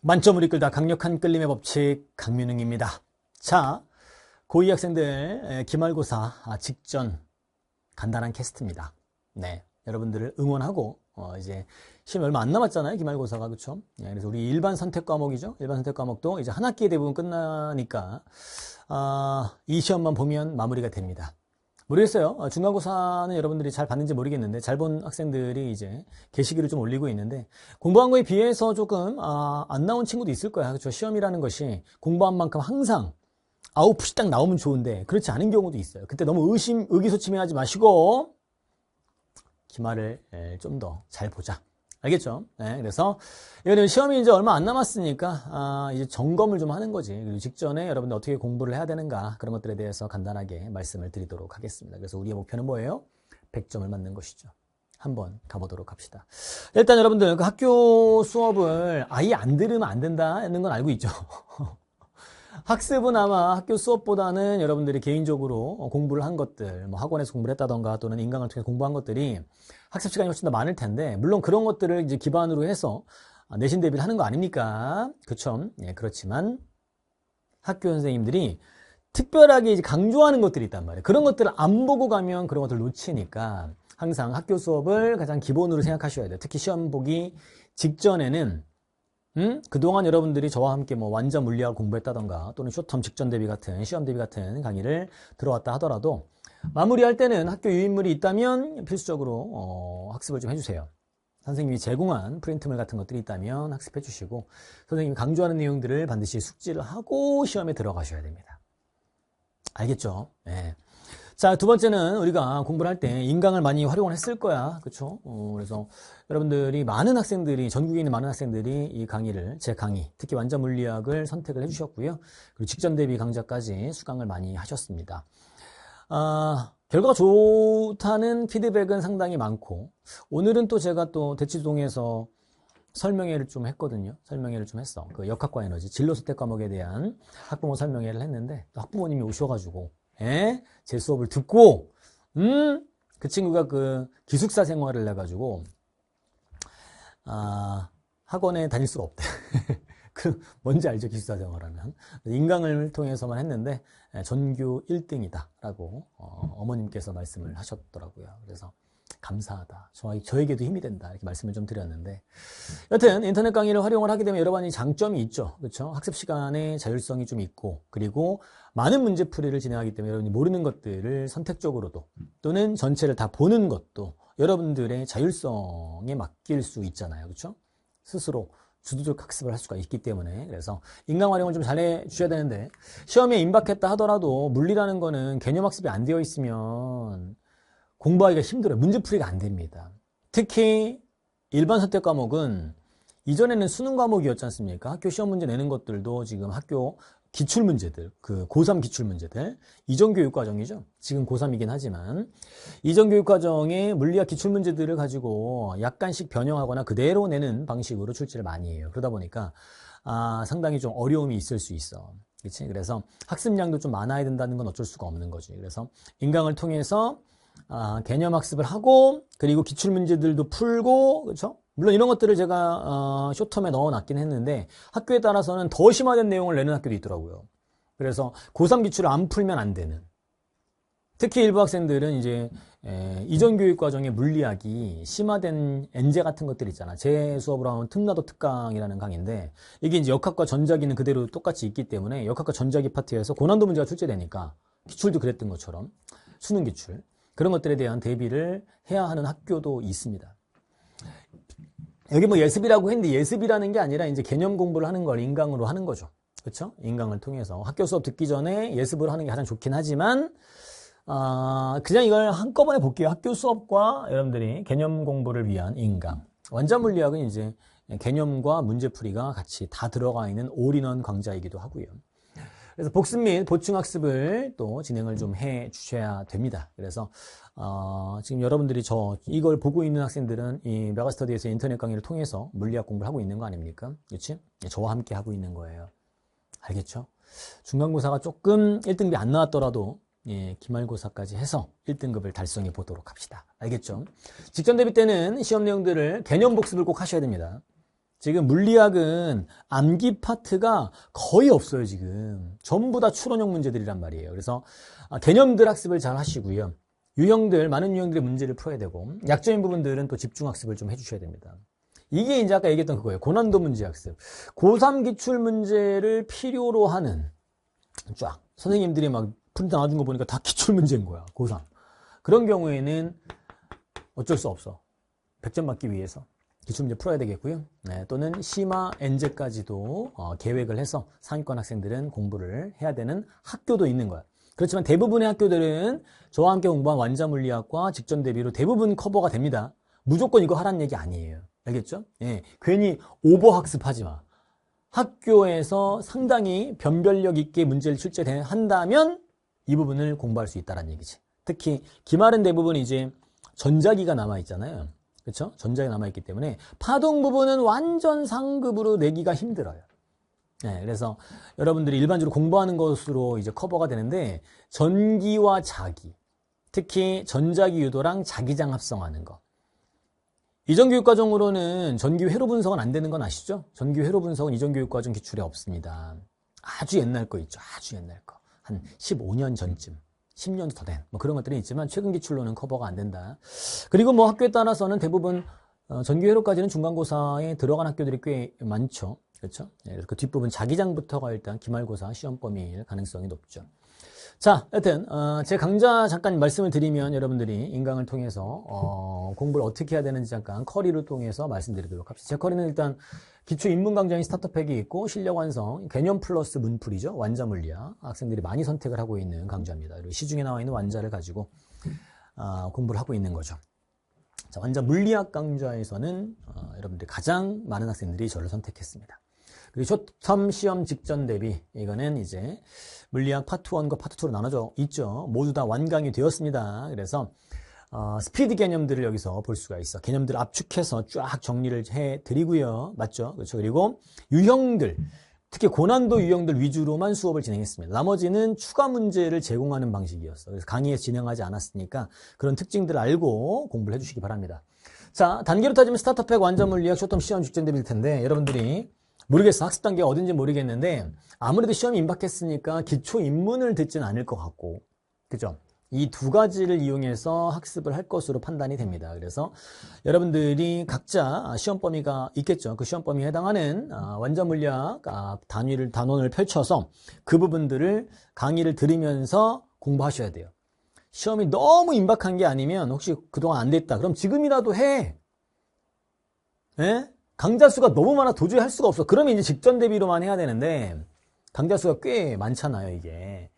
만점을 이끌다 강력한 끌림의 법칙 강민웅입니다. 자, 고2 학생들 기말고사 직전 간단한 캐스트입니다. 네, 여러분들을 응원하고 이제 시험이 얼마 안 남았잖아요. 기말고사가. 그렇죠? 네, 그래서 우리 일반 선택 과목이죠. 일반 선택 과목도 이제 한 학기에 대부분 끝나니까 이 시험만 보면 마무리가 됩니다. 모르겠어요. 중간고사는 여러분들이 잘 봤는지 모르겠는데 잘 본 학생들이 이제 게시글을 좀 올리고 있는데 공부한 거에 비해서 조금 안 나온 친구도 있을 거야. 그렇죠? 시험이라는 것이 공부한 만큼 항상 아웃풋이 딱 나오면 좋은데 그렇지 않은 경우도 있어요. 그때 너무 의기소침해하지 마시고 기말을 좀 더 잘 보자. 알겠죠? 네, 그래서 이거는 시험이 이제 얼마 안 남았으니까 이제 점검을 좀 하는 거지. 그리고 직전에 여러분들 어떻게 공부를 해야 되는가 그런 것들에 대해서 간단하게 말씀을 드리도록 하겠습니다. 그래서 우리의 목표는 뭐예요? 100점을 맞는 것이죠. 한번 가보도록 합시다. 일단 여러분들 그 학교 수업을 아예 안 들으면 안 된다는 건 알고 있죠. 학습은 아마 학교 수업보다는 여러분들이 개인적으로 공부를 한 것들, 뭐 학원에서 공부를 했다던가 또는 인강을 통해 공부한 것들이 학습 시간이 훨씬 더 많을 텐데, 물론 그런 것들을 이제 기반으로 해서 내신 대비를 하는 거 아닙니까? 그쵸? 예, 그렇지만 학교 선생님들이 특별하게 이제 강조하는 것들이 있단 말이에요. 그런 것들을 안 보고 가면 그런 것들을 놓치니까 항상 학교 수업을 가장 기본으로 생각하셔야 돼요. 특히 시험 보기 직전에는 그동안 여러분들이 저와 함께 뭐 완전 물리학 공부했다던가 또는 쇼텀 직전 대비 같은 시험 대비 같은 강의를 들어왔다 하더라도 마무리할 때는 학교 유인물이 있다면 필수적으로 학습을 좀 해주세요. 선생님이 제공한 프린트물 같은 것들이 있다면 학습해 주시고 선생님이 강조하는 내용들을 반드시 숙지를 하고 시험에 들어가셔야 됩니다. 알겠죠? 네. 자, 두 번째는 우리가 공부를 할 때 인강을 많이 활용을 했을 거야. 그쵸? 그래서 여러분들이 많은 학생들이, 전국에 있는 많은 학생들이 이 강의를, 제 강의, 특히 완전 물리학을 선택을 해주셨고요. 그리고 직전 대비 강좌까지 수강을 많이 하셨습니다. 결과가 좋다는 피드백은 상당히 많고, 오늘은 또 제가 또 대치동에서 설명회를 좀 했거든요. 설명회를 좀 했어. 그 역학과 에너지, 진로 선택 과목에 대한 학부모 설명회를 했는데, 또 학부모님이 오셔가지고, 제 수업을 듣고 그 친구가 그 기숙사 생활을 해가지고 학원에 다닐 수가 없대. 그 뭔지 알죠? 기숙사 생활하는 인강을 통해서만 했는데 전교 1등이다 라고 어머님께서 말씀을 하셨더라고요. 그래서 감사하다. 저에게도 힘이 된다. 이렇게 말씀을 좀 드렸는데. 여튼, 인터넷 강의를 활용을 하게 되면 여러 가지 장점이 있죠. 그렇죠? 학습 시간의 자율성이 좀 있고, 그리고 많은 문제풀이를 진행하기 때문에 여러분이 모르는 것들을 선택적으로도, 또는 전체를 다 보는 것도 여러분들의 자율성에 맡길 수 있잖아요. 그렇죠? 스스로 주도적 학습을 할 수가 있기 때문에. 그래서 인강 활용을 좀 잘해 주셔야 되는데, 시험에 임박했다 하더라도 물리라는 거는 개념 학습이 안 되어 있으면 공부하기가 힘들어요. 문제풀이가 안 됩니다. 특히 일반 선택 과목은 이전에는 수능 과목이었지 않습니까? 학교 시험 문제 내는 것들도 지금 학교 기출문제들, 그 고3 기출문제들, 이전교육과정이죠. 지금 고3이긴 하지만 이전교육과정의 물리학 기출문제들을 가지고 약간씩 변형하거나 그대로 내는 방식으로 출제를 많이 해요. 그러다 보니까 상당히 좀 어려움이 있을 수 있어. 그렇지? 그래서 학습량도 좀 많아야 된다는 건 어쩔 수가 없는 거지. 그래서 인강을 통해서 개념 학습을 하고 그리고 기출문제들도 풀고 그렇죠? 물론 이런 것들을 제가 쇼텀에 넣어놨긴 했는데 학교에 따라서는 더 심화된 내용을 내는 학교도 있더라고요. 그래서 고3 기출을 안 풀면 안 되는 특히 일부 학생들은 이제 이전 교육 과정의 물리학이 심화된 엔제 같은 것들 있잖아. 제 수업으로 하면 특나도 특강이라는 강의인데 이게 이제 역학과 전자기는 그대로 똑같이 있기 때문에 역학과 전자기 파트에서 고난도 문제가 출제되니까 기출도 그랬던 것처럼 수능 기출 그런 것들에 대한 대비를 해야 하는 학교도 있습니다. 여기 뭐 예습이라고 했는데 예습이라는 게 아니라 이제 개념 공부를 하는 걸 인강으로 하는 거죠. 그렇죠? 인강을 통해서 학교 수업 듣기 전에 예습을 하는 게 가장 좋긴 하지만 그냥 이걸 한꺼번에 볼게요. 학교 수업과 여러분들이 개념 공부를 위한 인강. 완전 물리학은 이제 개념과 문제풀이가 같이 다 들어가 있는 올인원 강좌이기도 하고요. 그래서 복습 및 보충 학습을 또 진행을 좀 해 주셔야 됩니다. 그래서 지금 여러분들이 이걸 보고 있는 학생들은 이 메가스터디에서 인터넷 강의를 통해서 물리학 공부를 하고 있는 거 아닙니까? 그렇지? 저와 함께 하고 있는 거예요. 알겠죠? 중간고사가 조금 1등급이 안 나왔더라도 기말고사까지 해서 1등급을 달성해 보도록 합시다. 알겠죠? 직전 대비 때는 시험 내용들을 개념 복습을 꼭 하셔야 됩니다. 지금 물리학은 암기 파트가 거의 없어요, 지금. 전부 다 추론형 문제들이란 말이에요. 그래서 개념들 학습을 잘 하시고요. 많은 유형들의 문제를 풀어야 되고, 약점인 부분들은 또 집중 학습을 좀 해주셔야 됩니다. 이게 이제 아까 얘기했던 그거예요. 고난도 문제 학습. 고3 기출 문제를 필요로 하는, 쫙. 선생님들이 막 프린트 나와준 거 보니까 다 기출 문제인 거야, 고3. 그런 경우에는 어쩔 수 없어. 100점 받기 위해서. 기출문제 풀어야 되겠고요. 네, 또는 심화 엔제까지도 계획을 해서 상위권 학생들은 공부를 해야 되는 학교도 있는 거야. 그렇지만 대부분의 학교들은 저와 함께 공부한 완자물리학과 직전 대비로 대부분 커버가 됩니다. 무조건 이거 하라는 얘기 아니에요. 알겠죠? 예, 괜히 오버학습하지 마. 학교에서 상당히 변별력 있게 문제를 출제한다면 이 부분을 공부할 수 있다는 얘기지. 특히 기말은 대부분 이제 전자기가 남아있잖아요. 그렇죠? 전자기가 남아있기 때문에 파동 부분은 완전 상급으로 내기가 힘들어요. 네, 그래서 여러분들이 일반적으로 공부하는 것으로 이제 커버가 되는데 전기와 자기, 특히 전자기 유도랑 자기장 합성하는 거. 이전 교육과정으로는 전기 회로 분석은 안 되는 건 아시죠? 전기 회로 분석은 이전 교육과정 기출에 없습니다. 아주 옛날 거 있죠. 아주 옛날 거. 한 15년 전쯤. 10년 더 된, 뭐 그런 것들이 있지만 최근 기출로는 커버가 안 된다. 그리고 뭐 학교에 따라서는 대부분 전기회로까지는 중간고사에 들어간 학교들이 꽤 많죠. 그렇죠? 네, 그 뒷부분 자기장부터가 일단 기말고사 시험 범위일 가능성이 높죠. 자, 여튼 제 강좌 잠깐 말씀을 드리면 여러분들이 인강을 통해서 공부를 어떻게 해야 되는지 잠깐 커리를 통해서 말씀드리도록 합시다. 제 커리는 일단 기초 인문 강좌인 스타터팩이 있고 실력 완성, 개념 플러스 문풀이죠. 완자 물리학 학생들이 많이 선택을 하고 있는 강좌입니다. 그리고 시중에 나와 있는 완자를 가지고 공부를 하고 있는 거죠. 자, 완자 물리학 강좌에서는 여러분들이 가장 많은 학생들이 저를 선택했습니다. 그리고 쇼텀 시험 직전 대비 이거는 이제 물리학 파트 1과 파트 2로 나눠져 있죠. 모두 다 완강이 되었습니다. 그래서 스피드 개념들을 여기서 볼 수가 있어. 개념들을 압축해서 쫙 정리를 해드리고요. 맞죠? 그렇죠. 그리고 유형들, 특히 고난도 유형들 위주로만 수업을 진행했습니다. 나머지는 추가 문제를 제공하는 방식이었어. 그래서 강의에서 진행하지 않았으니까 그런 특징들을 알고 공부를 해주시기 바랍니다. 자, 단계로 따지면 스타터팩, 완자물리학, 쇼텀 시험 직전 대비일 텐데 여러분들이 모르겠어. 학습 단계가 어딘지 모르겠는데 아무래도 시험이 임박했으니까 기초 인문을 듣진 않을 것 같고, 그죠? 이 두 가지를 이용해서 학습을 할 것으로 판단이 됩니다. 그래서 여러분들이 각자 시험 범위가 있겠죠. 그 시험 범위에 해당하는 완자물리학 단원을 펼쳐서 그 부분들을 강의를 들으면서 공부하셔야 돼요. 시험이 너무 임박한 게 아니면 혹시 그동안 안 됐다. 그럼 지금이라도 해. 예? 강좌 수가 너무 많아 도저히 할 수가 없어. 그러면 이제 직전 대비로만 해야 되는데 강좌 수가 꽤 많잖아요, 이게.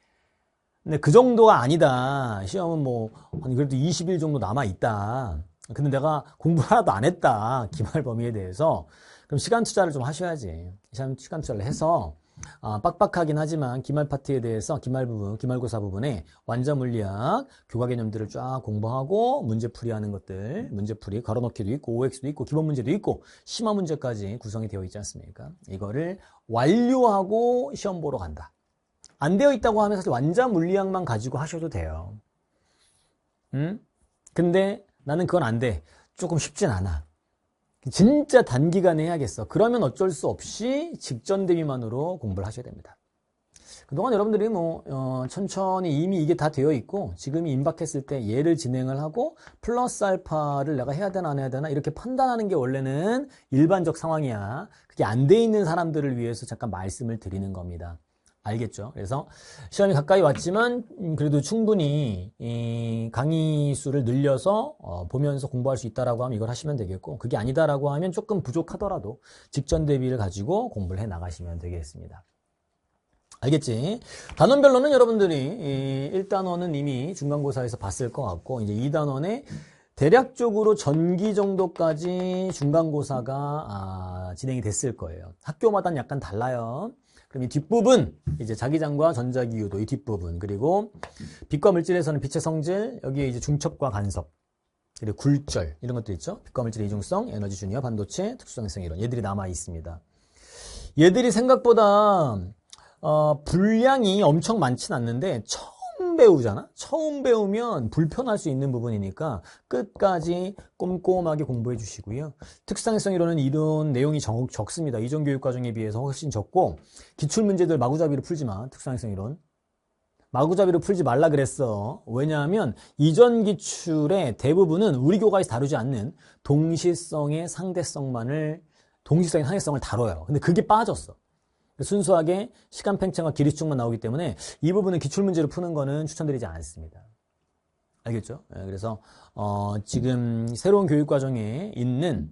근데 그 정도가 아니다. 시험은 뭐 그래도 20일 정도 남아 있다. 근데 내가 공부 하나도 안 했다. 기말 범위에 대해서. 그럼 시간 투자를 좀 하셔야지. 시간 투자를 해서 빡빡하긴 하지만 기말 파트에 대해서 기말고사 부분에 완자물리학 교과 개념들을 쫙 공부하고 문제풀이하는 것들, 문제풀이 가로넣기도 있고 OX도 있고 기본 문제도 있고 심화 문제까지 구성이 되어 있지 않습니까? 이거를 완료하고 시험 보러 간다. 안 되어 있다고 하면 사실 완자물리학만 가지고 하셔도 돼요. 근데 나는 그건 안 돼. 조금 쉽진 않아. 진짜 단기간에 해야겠어. 그러면 어쩔 수 없이 직전 대비만으로 공부를 하셔야 됩니다. 그동안 여러분들이 천천히 이미 이게 다 되어 있고 지금이 임박했을 때 얘를 진행을 하고 플러스 알파를 내가 해야 되나 안 해야 되나 이렇게 판단하는 게 원래는 일반적 상황이야. 그게 안 돼 있는 사람들을 위해서 잠깐 말씀을 드리는 겁니다. 알겠죠? 그래서 시험이 가까이 왔지만 그래도 충분히 이 강의 수를 늘려서 보면서 공부할 수 있다라고 하면 이걸 하시면 되겠고, 그게 아니다라고 하면 조금 부족하더라도 직전 대비를 가지고 공부를 해 나가시면 되겠습니다. 알겠지? 단원별로는 여러분들이 1단원은 이미 중간고사에서 봤을 것 같고, 이제 2단원에 대략적으로 전기 정도까지 중간고사가 진행이 됐을 거예요. 학교마다는 약간 달라요. 그럼 이 뒷부분, 이제 자기장과 전자기 유도, 이 뒷부분, 그리고 빛과 물질에서는 빛의 성질, 여기에 이제 중첩과 간섭, 그리고 굴절, 이런 것도 있죠. 빛과 물질의 이중성, 에너지 준위와 반도체, 특수정성 이론, 얘들이 남아 있습니다. 얘들이 생각보다, 분량이 엄청 많진 않는데, 처음 배우잖아? 처음 배우면 불편할 수 있는 부분이니까 끝까지 꼼꼼하게 공부해 주시고요. 특수상해성 이론은 이론 내용이 적습니다. 이전 교육 과정에 비해서 훨씬 적고, 기출문제들 마구잡이로 풀지 마. 특수상해성 이론. 마구잡이로 풀지 말라 그랬어. 왜냐하면 이전 기출의 대부분은 우리 교과에서 다루지 않는 동시성의 상대성을 다뤄요. 근데 그게 빠졌어. 순수하게 시간 팽창과 길이 수축만 나오기 때문에 이 부분은 기출문제로 푸는 거는 추천드리지 않습니다. 알겠죠? 그래서 지금 새로운 교육과정에 있는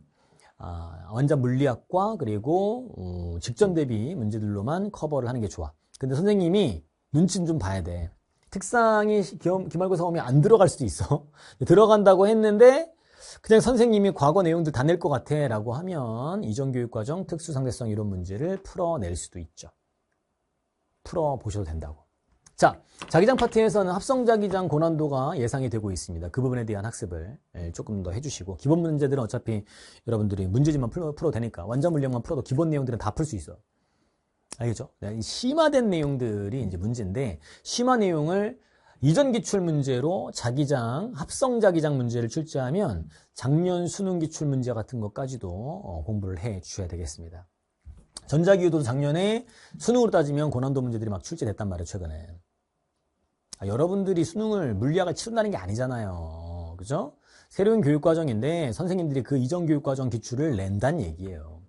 원자 물리학과 그리고 직전 대비 문제들로만 커버를 하는 게 좋아. 근데 선생님이 눈치는 좀 봐야 돼. 특상이 기말고사 오면 안 들어갈 수도 있어. 들어간다고 했는데 그냥 선생님이 과거 내용들 다 낼 것 같아 라고 하면 이전 교육과정 특수상대성 이론 문제를 풀어낼 수도 있죠. 풀어보셔도 된다고. 자, 자기장 파트에서는 합성자기장 고난도가 예상이 되고 있습니다. 그 부분에 대한 학습을 조금 더 해주시고, 기본 문제들은 어차피 여러분들이 문제집만 풀어도 되니까 완전 물량만 풀어도 기본 내용들은 다 풀 수 있어. 알겠죠? 심화된 내용들이 이제 문제인데, 심화 내용을 이전 기출 문제로 자기장, 합성 자기장 문제를 출제하면 작년 수능 기출 문제 같은 것까지도 공부를 해 주셔야 되겠습니다. 전자기유도 작년에 수능으로 따지면 고난도 문제들이 막 출제됐단 말이에요, 최근에. 여러분들이 수능을 물리학을 치른다는 게 아니잖아요. 그죠? 새로운 교육과정인데 선생님들이 그 이전 교육과정 기출을 낸다는 얘기예요.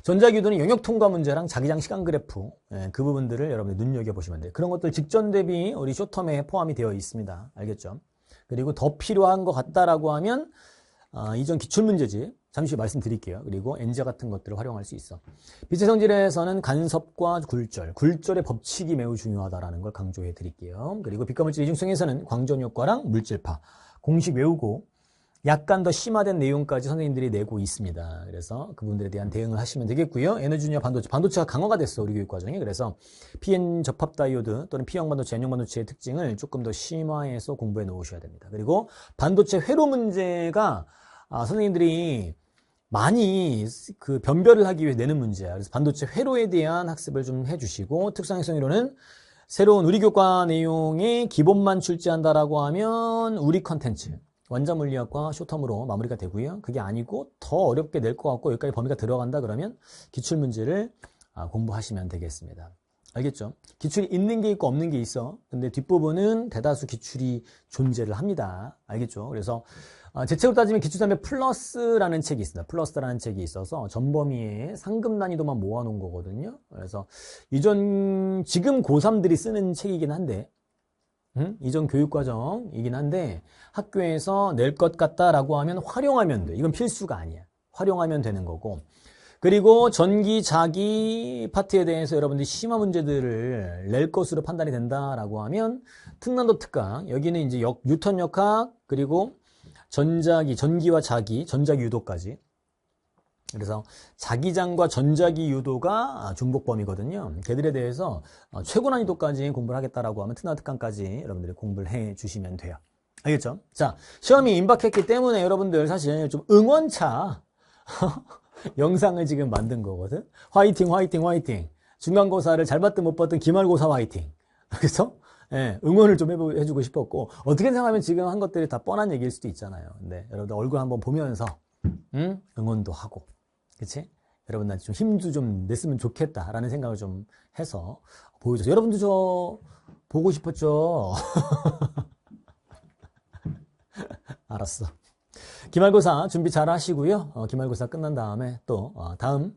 전자기유도는 영역 통과 문제랑 자기장 시간 그래프, 그 부분들을 여러분들 눈여겨보시면 돼요. 그런 것들 직전 대비 우리 쇼텀에 포함이 되어 있습니다. 알겠죠? 그리고 더 필요한 것 같다라고 하면 이전 기출문제집 잠시 말씀드릴게요. 그리고 엔저 같은 것들을 활용할 수 있어. 빛의 성질에서는 간섭과 굴절의 법칙이 매우 중요하다는 걸 강조해 드릴게요. 그리고 빛과물질 이중성에서는 광전효과랑 물질파, 공식 외우고 약간 더 심화된 내용까지 선생님들이 내고 있습니다. 그래서 그분들에 대한 대응을 하시면 되겠고요. 에너지 중요 반도체가 강화가 됐어, 우리 교육과정이. 그래서 PN 접합 다이오드 또는 P형 반도체, N형 반도체의 특징을 조금 더 심화해서 공부해 놓으셔야 됩니다. 그리고 반도체 회로 문제가 선생님들이 많이 그 변별을 하기 위해 내는 문제야. 그래서 반도체 회로에 대한 학습을 좀 해주시고, 특수상해성 이론은 새로운 우리 교과 내용의 기본만 출제한다라고 하면 우리 컨텐츠 원자 물리학과 쇼텀으로 마무리가 되고요. 그게 아니고 더 어렵게 낼 것 같고 여기까지 범위가 들어간다 그러면 기출문제를 공부하시면 되겠습니다. 알겠죠? 기출이 있는 게 있고 없는 게 있어. 근데 뒷부분은 대다수 기출이 존재를 합니다. 알겠죠? 그래서 제 책으로 따지면 기출자매 플러스라는 책이 있습니다. 플러스라는 책이 있어서 전범위의 상급 난이도만 모아놓은 거거든요. 그래서 지금 고3들이 쓰는 책이긴 한데 이전 교육과정이긴 한데 학교에서 낼 것 같다라고 하면 활용하면 돼. 이건 필수가 아니야. 활용하면 되는 거고. 그리고 전기, 자기 파트에 대해서 여러분들이 심화 문제들을 낼 것으로 판단이 된다라고 하면 특난도 특강, 여기는 이제 뉴턴 역학, 그리고 전기와 자기, 전자기 유도까지. 그래서 자기장과 전자기 유도가 중복 범위거든요. 걔들에 대해서 최고 난이도까지 공부를 하겠다라고 하면 특난 특강까지 여러분들이 공부를 해 주시면 돼요. 알겠죠? 자, 시험이 임박했기 때문에 여러분들 사실 좀 응원차 영상을 지금 만든 거거든. 화이팅, 화이팅, 화이팅. 중간고사를 잘 봤든 못 봤든 기말고사 화이팅. 그래서 응원을 좀 해주고 싶었고, 어떻게 생각하면 지금 한 것들이 다 뻔한 얘기일 수도 있잖아요. 근데 여러분들 얼굴 한번 보면서 응원도 하고, 그치? 여러분들한테 좀 힘도 좀 냈으면 좋겠다라는 생각을 좀 해서 보여줘서, 여러분도 저 보고 싶었죠? 알았어. 기말고사 준비 잘 하시고요. 기말고사 끝난 다음에 또 다음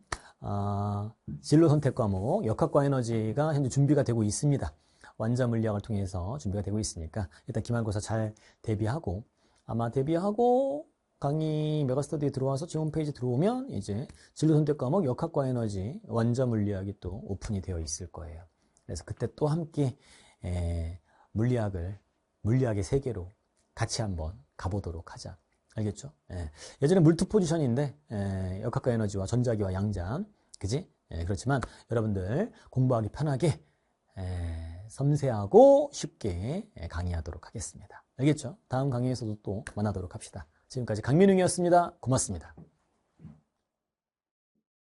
진로 선택 과목 역학과 에너지가 현재 준비가 되고 있습니다. 원자 물리학을 통해서 준비가 되고 있으니까 일단 기말고사 잘 대비하고, 아마 대비하고 강의 메가스터디에 들어와서 제 홈페이지 들어오면 이제 진로 선택 과목 역학과 에너지 원자 물리학이 또 오픈이 되어 있을 거예요. 그래서 그때 또 함께 물리학의 세계로 같이 한번 가보도록 하자. 알겠죠? 예전에 물투 포지션인데 역학과 에너지와 전자기와 양자, 그지? 그렇지만 여러분들 공부하기 편하게 섬세하고 쉽게 강의하도록 하겠습니다. 알겠죠? 다음 강의에서도 또 만나도록 합시다. 지금까지 강민웅이었습니다. 고맙습니다.